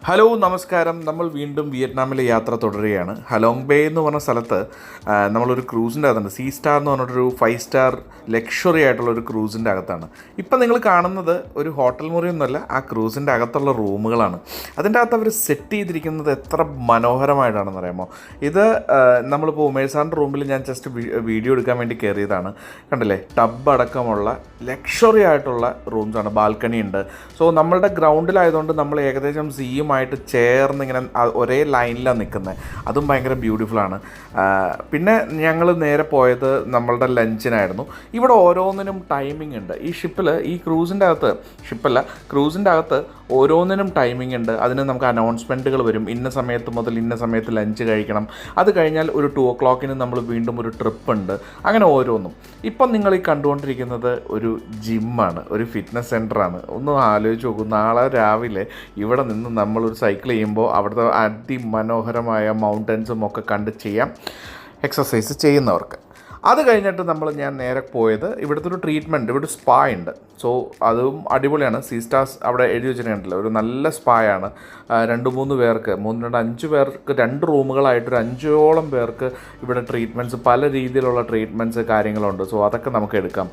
Hello നമസ്കാരം. നമ്മൾ വീണ്ടും വിയറ്റ്നാമിലെ യാത്ര തുടരുകയാണ്. ഹലോങ് ബേ എന്ന് പറഞ്ഞ സ്ഥലത്ത് നമ്മളൊരു ക്രൂസിൻ്റെ അകത്തുണ്ട്. സീ സ്റ്റാർ എന്ന് പറഞ്ഞിട്ടൊരു 5 സ്റ്റാർ ലക്ഷറി ആയിട്ടുള്ളൊരു ക്രൂസിൻ്റെ അകത്താണ്. ഇപ്പം നിങ്ങൾ കാണുന്നത് ഒരു ഹോട്ടൽ മുറിയൊന്നുമല്ല, ആ ക്രൂസിൻ്റെ അകത്തുള്ള റൂമുകളാണ്. അതിൻ്റെ അകത്ത് അവർ സെറ്റ് ചെയ്തിരിക്കുന്നത് എത്ര മനോഹരമായിട്ടാണെന്ന് അറിയാമോ. ഇത് നമ്മളിപ്പോൾ ഉമേഷ് റൂമിൽ ഞാൻ ജസ്റ്റ് വീഡിയോ എടുക്കാൻ വേണ്ടി കയറിയതാണ്. കണ്ടില്ലേ, ടബ് അടക്കമുള്ള ലക്ഷറി ആയിട്ടുള്ള റൂംസാണ്. ബാൽക്കണി ഉണ്ട്. സോ നമ്മളുടെ ഗ്രൗണ്ടിലായതുകൊണ്ട് നമ്മൾ ഏകദേശം സീയുമായിട്ട് ചേർന്ന് ഇങ്ങനെ ഒരേ ലൈനിലാണ് നിൽക്കുന്നത്. അതും ഭയങ്കര ബ്യൂട്ടിഫുള്ളാണ്. പിന്നെ ഞങ്ങൾ നേരെ പോയത് നമ്മളുടെ ലഞ്ചിനായിരുന്നു. ഇവിടെ ഓരോന്നിനും ടൈമിംഗ് ഉണ്ട്. ഈ ക്രൂസിൻ്റെ അകത്ത് ഓരോന്നിനും ടൈമിംഗ് ഉണ്ട്. അതിന് നമുക്ക് അനൗൺസ്മെൻറ്റുകൾ വരും. ഇന്ന സമയത്ത് മുതൽ ഇന്ന സമയത്ത് ലഞ്ച് കഴിക്കണം. അത് കഴിഞ്ഞാൽ ഒരു 2 o'clock നമ്മൾ വീണ്ടും ഒരു ട്രിപ്പ് ഉണ്ട്. അങ്ങനെ ഓരോന്നും. ഇപ്പം നിങ്ങൾ ഈ കണ്ടുകൊണ്ടിരിക്കുന്നത് ഒരു ജിമ്മാണ്, ഒരു ഫിറ്റ്നസ് സെൻ്ററാണ്. ഒന്ന് ആലോചിച്ച് നോക്കും. നാളെ രാവിലെ ഇവിടെ നിന്ന് നമ്മളൊരു സൈക്കിൾ ചെയ്യുമ്പോൾ അവിടുത്തെ അതിമനോഹരമായ മൗണ്ടൻസും ഒക്കെ കണ്ട് ചെയ്യാം എക്സസൈസ് ചെയ്യുന്നവർക്ക്. അത് കഴിഞ്ഞിട്ട് ഞാൻ നേരെ പോയത് ഇവിടുത്തെ ഒരു ട്രീറ്റ്മെൻറ്റ്, ഇവിടെ സ്പാ ഉണ്ട്. സോ അതും അടിപൊളിയാണ്. സീ സ്റ്റാർസ് അവിടെ എഴുതി വെച്ചിട്ടുണ്ടല്ലോ, ഒരു നല്ല സ്പായാണ്. 2-3 പേർക്ക് 5 പേർക്ക് 2 റൂമുകളായിട്ട് ഒരു 5ഓളം പേർക്ക് ഇവിടെ ട്രീറ്റ്മെൻറ്റ്സ്, പല രീതിയിലുള്ള ട്രീറ്റ്മെൻറ്റ്സ് കാര്യങ്ങളുണ്ട്. സോ അതൊക്കെ നമുക്ക് എടുക്കാം.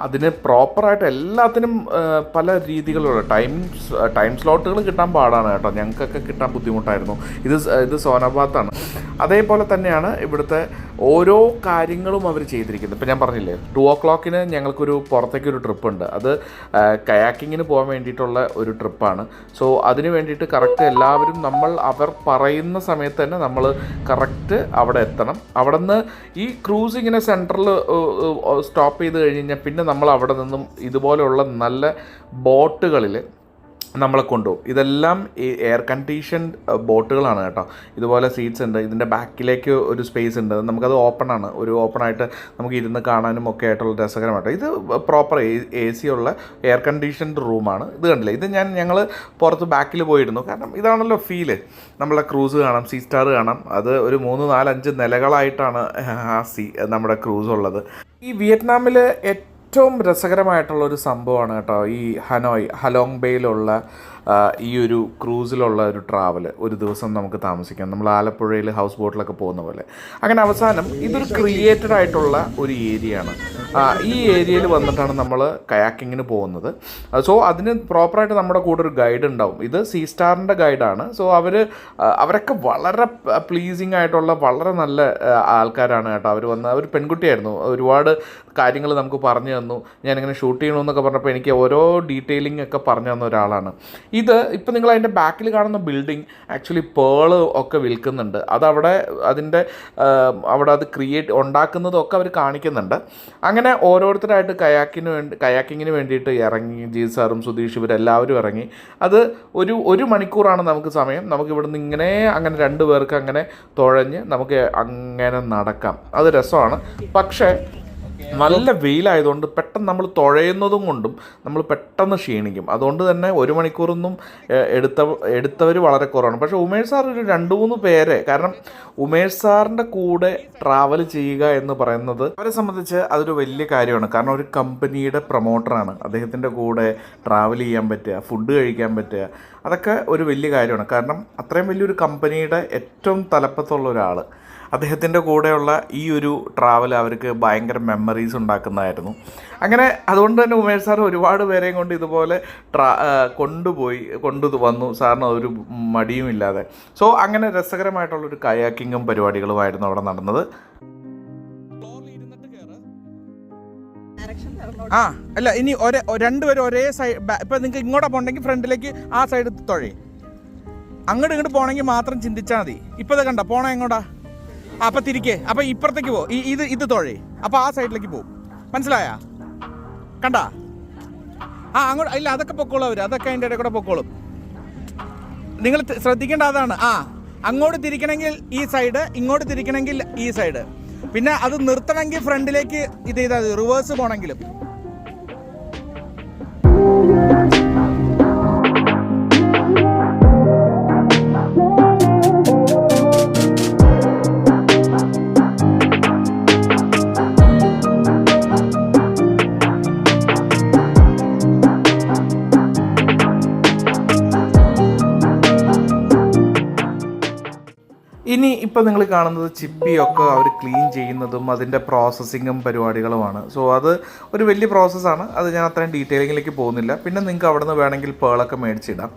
അതിന് പ്രോപ്പറായിട്ട് എല്ലാത്തിനും പല രീതികളുള്ള ടൈം സ്ലോട്ടുകൾ കിട്ടാൻ പാടാണ് കേട്ടോ. ഞങ്ങൾക്കൊക്കെ കിട്ടാൻ ബുദ്ധിമുട്ടായിരുന്നു. ഇത് സോനാബാത്താണ്. അതേപോലെ തന്നെയാണ് ഇവിടുത്തെ ഓരോ കാര്യങ്ങളും അവർ ചെയ്തിരിക്കുന്നത്. ഇപ്പോൾ ഞാൻ പറഞ്ഞില്ലേ, 2 o'clock ഞങ്ങൾക്കൊരു പുറത്തേക്കൊരു ട്രിപ്പുണ്ട്. അത് കയാക്കിങ്ങിന് പോകാൻ വേണ്ടിയിട്ടുള്ള ഒരു ട്രിപ്പാണ്. സോ അതിന് വേണ്ടിയിട്ട് കറക്റ്റ് എല്ലാവരും അവർ പറയുന്ന സമയത്ത് തന്നെ നമ്മൾ കറക്റ്റ് അവിടെ എത്തണം. അവിടെ നിന്ന് ഈ ക്രൂസ് ഇങ്ങനെ സെൻട്രൽ സ്റ്റോപ്പ് ചെയ്ത് കഴിഞ്ഞ് കഴിഞ്ഞാൽ പിന്നെ നമ്മൾ അവിടെ നിന്നും ഇതുപോലെയുള്ള നല്ല ബോട്ടുകളിൽ നമ്മളെ കൊണ്ടുപോകും. ഇതെല്ലാം എയർ കണ്ടീഷൻഡ് ബോട്ടുകളാണ് കേട്ടോ. ഇതുപോലെ സീറ്റ്സ് ഉണ്ട്. ഇതിൻ്റെ ബാക്കിലേക്ക് ഒരു സ്പേസ് ഉണ്ട്. നമുക്കത് ഓപ്പണാണ്. ഓപ്പണായിട്ട് നമുക്ക് ഇരുന്ന് കാണാനും ഒക്കെ ആയിട്ടുള്ള രസകരമായിട്ട്. ഇത് പ്രോപ്പർ AC ഉള്ള എയർ കണ്ടീഷൻഡ് റൂമാണ്. ഇത് കണ്ടില്ലേ, ഇത് ഞങ്ങൾ പുറത്ത് ബാക്കിൽ പോയിരുന്നു. കാരണം ഇതാണല്ലോ ഫീല്. നമ്മളെ ക്രൂസ് കാണാം, സീ സ്റ്റാർ കാണാം. അത് ഒരു 3, 4, 5 നിലകളായിട്ടാണ് നമ്മുടെ ക്രൂസ് ഉള്ളത്. ഈ വിയറ്റ്നാമിൽ ഏറ്റവും രസകരമായിട്ടുള്ളൊരു സംഭവമാണ് കേട്ടോ ഈ ഹലോങ് ബേയിലുള്ള ഈ ഒരു ക്രൂസിലുള്ള ഒരു ട്രാവൽ. ഒരു ദിവസം നമുക്ക് താമസിക്കാം. നമ്മൾ ആലപ്പുഴയിൽ ഹൗസ് ബോട്ടിലൊക്കെ പോകുന്ന പോലെ. അങ്ങനെ അവസാനം ഇതൊരു ക്രിയേറ്റഡ് ആയിട്ടുള്ള ഒരു ഏരിയയാണ്. ഈ ഏരിയയിൽ വന്നിട്ടാണ് നമ്മൾ കയാക്കിങ്ങിന് പോകുന്നത്. സോ അതിന് പ്രോപ്പറായിട്ട് നമ്മുടെ കൂടെ ഒരു ഗൈഡ് ഉണ്ടാവും. ഇത് സീ സ്റ്റാറിൻ്റെ ഗൈഡാണ്. സോ അവരൊക്കെ വളരെ പ്ലീസിങ് ആയിട്ടുള്ള വളരെ നല്ല ആൾക്കാരാണ് കേട്ടോ. അവർ പെൺകുട്ടിയായിരുന്നു. ഒരുപാട് കാര്യങ്ങൾ നമുക്ക് പറഞ്ഞു തന്നു. ഞാനിങ്ങനെ ഷൂട്ട് ചെയ്യണമെന്നൊക്കെ പറഞ്ഞപ്പോൾ എനിക്ക് ഓരോ ഡീറ്റെയിലിംഗ് ഒക്കെ പറഞ്ഞു തന്ന ഒരാളാണ്. ഇപ്പം നിങ്ങൾ അതിൻ്റെ ബാക്കിൽ കാണുന്ന ബിൽഡിംഗ് ആക്ച്വലി പേള് ഒക്കെ വിൽക്കുന്നുണ്ട്. അതിൻ്റെ അവിടെ അത് ഉണ്ടാക്കുന്നതൊക്കെ അവർ കാണിക്കുന്നുണ്ട്. അങ്ങനെ ഓരോരുത്തരായിട്ട് കയാക്കിങ്ങിന് വേണ്ടിയിട്ട് ഇറങ്ങി. ജി സാറും സുധീഷ് ഇവരെല്ലാവരും ഇറങ്ങി. അത് ഒരു മണിക്കൂറാണ് നമുക്ക് സമയം. നമുക്ക് ഇവിടുന്ന് അങ്ങനെ 2 പേർക്ക് അങ്ങനെ തുഴഞ്ഞ് നമുക്ക് അങ്ങനെ നടക്കാം. അത് രസമാണ്. പക്ഷേ നല്ല വെയിലായതുകൊണ്ട് പെട്ടെന്ന് നമ്മൾ തുഴയുന്നതും കൊണ്ടും നമ്മൾ പെട്ടെന്ന് ക്ഷീണിക്കും. അതുകൊണ്ട് തന്നെ 1 മണിക്കൂറൊന്നും എടുത്തവർ വളരെ കുറവാണ്. പക്ഷേ ഉമേഷ് സാർ ഒരു 2-3 പേരെ, കാരണം ഉമേഷ് സാറിൻ്റെ കൂടെ ട്രാവൽ ചെയ്യുക എന്ന് പറയുന്നത് അവരെ സംബന്ധിച്ച് അതൊരു വലിയ കാര്യമാണ്. കാരണം ഒരു കമ്പനിയുടെ പ്രൊമോട്ടറാണ്. അദ്ദേഹത്തിൻ്റെ കൂടെ ട്രാവൽ ചെയ്യാൻ പറ്റുക, ഫുഡ് കഴിക്കാൻ പറ്റുക, അതൊക്കെ ഒരു വലിയ കാര്യമാണ്. കാരണം അത്രയും വലിയൊരു കമ്പനിയുടെ ഏറ്റവും തലപ്പത്തുള്ള ഒരാൾ, അദ്ദേഹത്തിൻ്റെ കൂടെയുള്ള ഈ ഒരു ട്രാവൽ അവർക്ക് ഭയങ്കര മെമ്മറീസ് ഉണ്ടാക്കുന്നതായിരുന്നു. അങ്ങനെ അതുകൊണ്ട് തന്നെ ഉമേഷ് സാർ ഒരുപാട് പേരെയും കൊണ്ട് ഇതുപോലെ കൊണ്ടു വന്നു. സാറിന് ഒരു മടിയും ഇല്ലാതെ. സോ അങ്ങനെ രസകരമായിട്ടുള്ളൊരു കയാക്കിങ്ങും പരിപാടികളുമായിരുന്നു അവിടെ നടന്നത്. അല്ല, ഇനി 2 പേരും ഒരേ സൈഡ്. ഇപ്പം നിങ്ങൾക്ക് ഇങ്ങോട്ടാ പോകണമെങ്കിൽ ഫ്രണ്ടിലേക്ക് ആ സൈഡ് തുഴയും. അങ്ങോട്ട് പോകണമെങ്കിൽ മാത്രം ചിന്തിച്ചാൽ മതി. ഇപ്പം ഇത് കണ്ട പോണേ എങ്ങോട്ടാ? അപ്പം തിരിക്കേ. അപ്പം ഇപ്പുറത്തേക്ക് പോകും. ഇത് തുഴേ. അപ്പം ആ സൈഡിലേക്ക് പോകും. മനസ്സിലായാ? കണ്ടാ? അങ്ങോട്ട് ഇല്ല, അതൊക്കെ പൊക്കോളും അവർ. അതൊക്കെ അതിൻ്റെ ഇടയിൽ കൂടെ പൊക്കോളും. നിങ്ങൾ ശ്രദ്ധിക്കേണ്ട അതാണ്. അങ്ങോട്ട് തിരിക്കണമെങ്കിൽ ഈ സൈഡ്, ഇങ്ങോട്ട് തിരിക്കണമെങ്കിൽ ഈ സൈഡ്. പിന്നെ അത് നിർത്തണമെങ്കിൽ ഫ്രണ്ടിലേക്ക് ഇത് ചെയ്താൽ മതി. റിവേഴ്സ് പോകണമെങ്കിലും. ഇനി ഇപ്പോൾ നിങ്ങൾ കാണുന്നത് ചിപ്പിയൊക്കെ അവർ ക്ലീൻ ചെയ്യുന്നതും അതിൻ്റെ പ്രോസസ്സിങ്ങും പരിപാടികളുമാണ്. സോ അത് ഒരു വലിയ പ്രോസസ്സാണ്. അത് ഞാൻ അത്രയും ഡീറ്റെയിലിങ്ങിലേക്ക് പോകുന്നില്ല. പിന്നെ നിങ്ങൾക്ക് അവിടെ നിന്ന് വേണമെങ്കിൽ പേളൊക്കെ മേടിച്ചിടാം.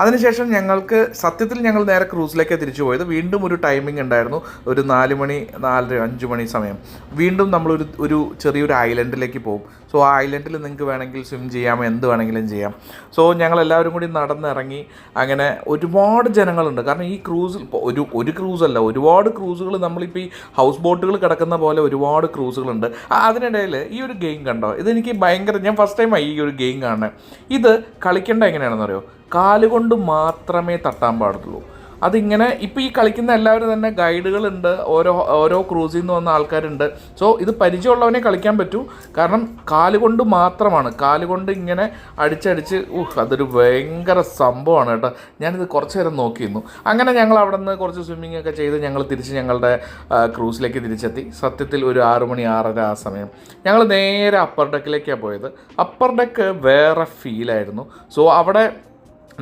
അതിനുശേഷം ഞങ്ങൾക്ക് സത്യത്തിൽ ഞങ്ങൾ നേരെ ക്രൂസിലേക്ക് തിരിച്ചു പോയത്. വീണ്ടും ഒരു ടൈമിംഗ് ഉണ്ടായിരുന്നു, ഒരു 4 മണി 4 5 മണി സമയം. വീണ്ടും നമ്മളൊരു ചെറിയൊരു ഐലൻഡിലേക്ക് പോകും. സോ ആ ഐലൻഡിൽ നിങ്ങൾക്ക് വേണമെങ്കിൽ സ്വിം ചെയ്യാം, എന്ത് വേണമെങ്കിലും ചെയ്യാം. സോ ഞങ്ങളെല്ലാവരും കൂടി നടന്നിറങ്ങി. അങ്ങനെ ഒരുപാട് ജനങ്ങളുണ്ട്. കാരണം ഈ ക്രൂസിൽ ഒരു ക്രൂസല്ല, ഒരുപാട് ക്രൂസുകൾ, നമ്മളിപ്പോൾ ഈ ഹൗസ് ബോട്ടുകൾ കിടക്കുന്ന പോലെ ഒരുപാട് ക്രൂസുകളുണ്ട്. അതിനിടയിൽ ഈ ഒരു ഗെയിം കണ്ടോ, ഇതെനിക്ക് ഭയങ്കര, ഞാൻ ഫസ്റ്റ് ടൈമായി ഈ ഒരു ഗെയിം കാണുന്നത്. ഇത് കളിക്കേണ്ട എങ്ങനെയാണെന്ന് അറിയോ, കാലുകൊണ്ട് മാത്രമേ തട്ടാൻ പാടുള്ളൂ. അതിങ്ങനെ ഇപ്പോൾ ഈ കളിക്കുന്ന എല്ലാവരും തന്നെ ഗൈഡുകളുണ്ട്, ഓരോ ക്രൂസിൽ നിന്ന് വന്ന ആൾക്കാരുണ്ട്. സോ ഇത് പരിചയമുള്ളവനെ കളിക്കാൻ പറ്റൂ. കാരണം കാലുകൊണ്ട് മാത്രമാണ്, കാലുകൊണ്ട് ഇങ്ങനെ അടിച്ചടിച്ച് അതൊരു ഭയങ്കര സംഭവമാണ് കേട്ടോ. ഞാനിത് കുറച്ച് നേരം നോക്കിയിരുന്നു. അങ്ങനെ ഞങ്ങൾ അവിടെ നിന്ന് കുറച്ച് സ്വിമ്മിങ് ഒക്കെ ചെയ്ത് ഞങ്ങൾ തിരിച്ച് ഞങ്ങളുടെ ക്രൂസിലേക്ക് തിരിച്ചെത്തി. സത്യത്തിൽ ഒരു 6 മണി 6:30 ആ സമയം ഞങ്ങൾ നേരെ അപ്പർ ഡെക്കിലേക്കാണ് പോയത്. അപ്പർ ഡെക്ക് വേറെ ഫീലായിരുന്നു. സോ അവിടെ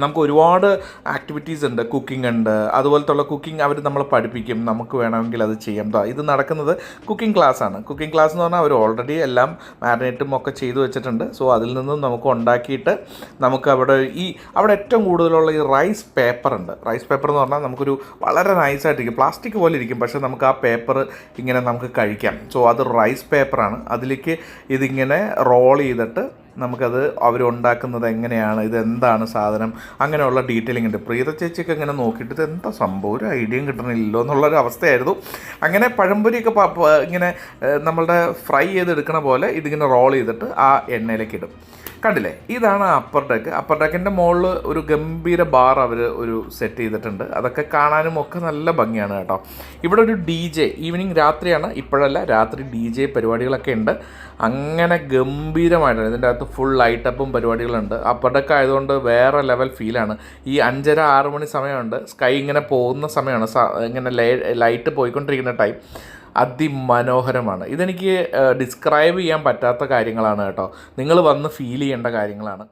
നമുക്ക് ഒരുപാട് ആക്ടിവിറ്റീസ് ഉണ്ട്. കുക്കിംഗ് ഉണ്ട്, അതുപോലത്തുള്ള കുക്കിംഗ് അവർ നമ്മളെ പഠിപ്പിക്കും. നമുക്ക് വേണമെങ്കിൽ അത് ചെയ്യാം. ഇത് നടക്കുന്നത് കുക്കിംഗ് ക്ലാസ്സാണ്. കുക്കിംഗ് ക്ലാസ് എന്ന് പറഞ്ഞാൽ അവർ ഓൾറെഡി എല്ലാം മാരിനേറ്റും ഒക്കെ ചെയ്തു വെച്ചിട്ടുണ്ട്. സോ അതിൽ നിന്നും നമുക്ക് ഉണ്ടാക്കിയിട്ട് നമുക്ക് അവിടെ ഏറ്റവും കൂടുതലുള്ള ഈ റൈസ് പേപ്പർ ഉണ്ട്. റൈസ് പേപ്പർ എന്ന് പറഞ്ഞാൽ നമുക്കൊരു വളരെ നൈസായിട്ടിരിക്കും, പ്ലാസ്റ്റിക് പോലെ ഇരിക്കും, പക്ഷേ നമുക്ക് ആ പേപ്പർ ഇങ്ങനെ നമുക്ക് കഴിക്കാം. സോ അത് റൈസ് പേപ്പറാണ്. അതിലേക്ക് ഇതിങ്ങനെ റോൾ ചെയ്തിട്ട് നമുക്കത് അവരുണ്ടാക്കുന്നത് എങ്ങനെയാണ്, ഇതെന്താണ് സാധനം, അങ്ങനെയുള്ള ഡീറ്റെയിലിംഗ് ഉണ്ട്. പ്രീത ചേച്ചിയൊക്കെ ഇങ്ങനെ നോക്കിയിട്ട് ഇത് എന്താ സംഭവം, ഒരു ഐഡിയയും കിട്ടണില്ലല്ലോ എന്നുള്ളൊരു അവസ്ഥയായിരുന്നു. അങ്ങനെ പഴംപൊരിയൊക്കെ ഇങ്ങനെ നമ്മളുടെ ഫ്രൈ ചെയ്തെടുക്കണ പോലെ ഇതിങ്ങനെ റോൾ ചെയ്തിട്ട് ആ എണ്ണയിലേക്ക് ഇടും. കണ്ടില്ലേ, ഇതാണ് അപ്പർ ഡെക്ക്. അപ്പർ ഡെക്കിൻ്റെ മുകളിൽ ഒരു ഗംഭീര ബാർ അവർ ഒരു സെറ്റ് ചെയ്തിട്ടുണ്ട്. അതൊക്കെ കാണാനും ഒക്കെ നല്ല ഭംഗിയാണ് കേട്ടോ. ഇവിടെ ഒരു DJ, ഈവനിങ് രാത്രിയാണ്, ഇപ്പോഴല്ല, രാത്രി DJ പരിപാടികളൊക്കെ ഉണ്ട്. അങ്ങനെ ഗംഭീരമായിട്ടാണ്. ഇതിൻ്റെ അകത്ത് ഫുൾ ലൈറ്റപ്പും പരിപാടികളുണ്ട്. അപ്പർ ഡെക്ക് ആയതുകൊണ്ട് വേറെ ലെവൽ ഫീലാണ്. ഈ 5:30 6 മണി സമയമുണ്ട്, സ്കൈ ഇങ്ങനെ പോകുന്ന സമയമാണ്, ഇങ്ങനെ ലൈറ്റ് പോയിക്കൊണ്ടിരിക്കുന്ന ടൈം. അതിമനോഹരമാണ്. ഇതെനിക്ക് ഡിസ്ക്രൈബ് ചെയ്യാൻ പറ്റാത്ത കാര്യങ്ങളാണ് കേട്ടോ. നിങ്ങൾ വന്ന് ഫീൽ ചെയ്യേണ്ട കാര്യങ്ങളാണ്.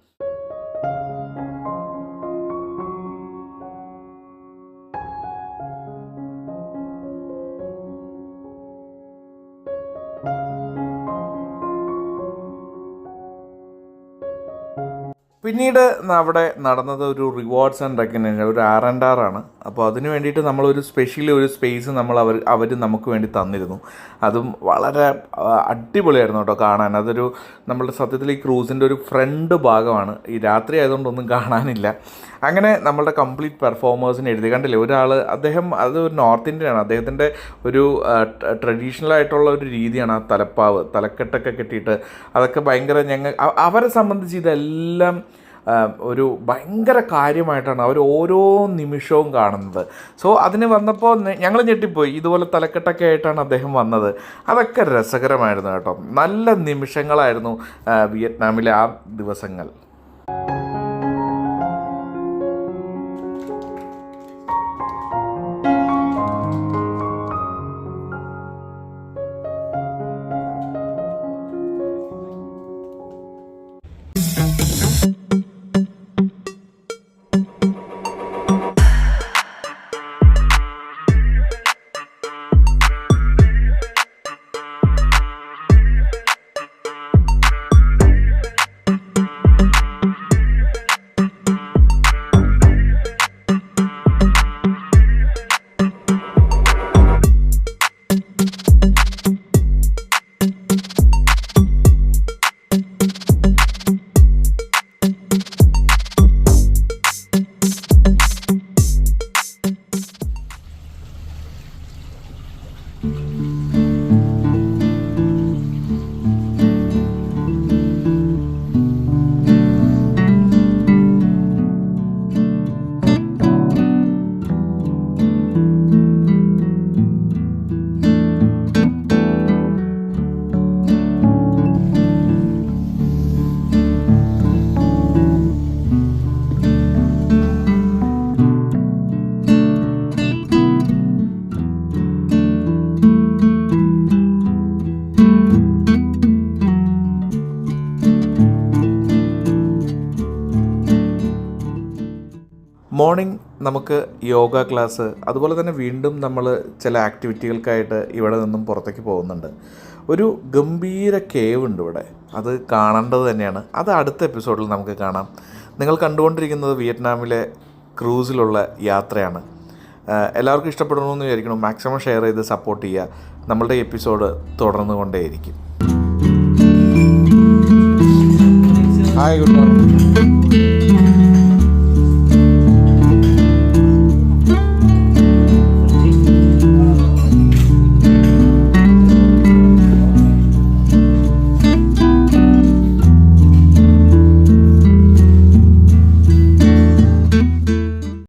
പിന്നീട് അവിടെ നടന്നത് ഒരു റിവാർഡ്സ് ആൻഡ് റെക്കഗ്നേഷൻ, ഒരു R&R ആണ്. അപ്പോൾ അതിന് വേണ്ടിയിട്ട് നമ്മളൊരു ഒരു സ്പേസ് അവർ നമുക്ക് വേണ്ടി തന്നിരുന്നു. അതും വളരെ അടിപൊളിയായിരുന്നു കേട്ടോ കാണാൻ. അതൊരു നമ്മളുടെ സത്യത്തിൽ ഈ ക്രൂസിൻ്റെ ഒരു ഫ്രണ്ട് ഭാഗമാണ്. ഈ രാത്രി ആയതുകൊണ്ടൊന്നും കാണാനില്ല. അങ്ങനെ നമ്മളുടെ കംപ്ലീറ്റ് പെർഫോമേഴ്സിന് എഴുതി കണ്ടില്ലേ, അദ്ദേഹം അത് ഒരു നോർത്ത് ഇന്ത്യനാണ്. അദ്ദേഹത്തിൻ്റെ ഒരു ട്രഡീഷണൽ ആയിട്ടുള്ള ഒരു രീതിയാണ് ആ തലക്കെട്ടൊക്കെ കെട്ടിയിട്ട്. അതൊക്കെ ഭയങ്കര അവരെ സംബന്ധിച്ച് ഇതെല്ലാം ഒരു ഭയങ്കര കാര്യമായിട്ടാണ് അവർ ഓരോ നിമിഷവും കാണുന്നത്. സോ അതിന് വന്നപ്പോൾ ഞങ്ങൾ ഞെട്ടിപ്പോയി. ഇതുപോലെ തലക്കെട്ടൊക്കെ ആയിട്ടാണ് അദ്ദേഹം വന്നത്. അതൊക്കെ രസകരമായിരുന്നു കേട്ടോ. നല്ല നിമിഷങ്ങളായിരുന്നു വിയറ്റ്നാമിലെ ആ ദിവസങ്ങൾ. നമുക്ക് യോഗ ക്ലാസ്, അതുപോലെ തന്നെ വീണ്ടും നമ്മൾ ചില ആക്ടിവിറ്റികൾക്കായിട്ട് ഇവിടെ നിന്നും പുറത്തേക്ക് പോകുന്നുണ്ട്. ഒരു ഗംഭീര കേവ് ഉണ്ട് ഇവിടെ, അത് കാണേണ്ടത് തന്നെയാണ്. അത് അടുത്ത എപ്പിസോഡിൽ നമുക്ക് കാണാം. നിങ്ങൾ കണ്ടുകൊണ്ടിരിക്കുന്നത് വിയറ്റ്നാമിലെ ക്രൂസിലുള്ള യാത്രയാണ്. എല്ലാവർക്കും ഇഷ്ടപ്പെടണമെന്ന് വിചാരിക്കണം. മാക്സിമം ഷെയർ ചെയ്ത് സപ്പോർട്ട് ചെയ്യുക. നമ്മളുടെ എപ്പിസോഡ് തുടർന്നു കൊണ്ടേയിരിക്കും. Hi, good morning.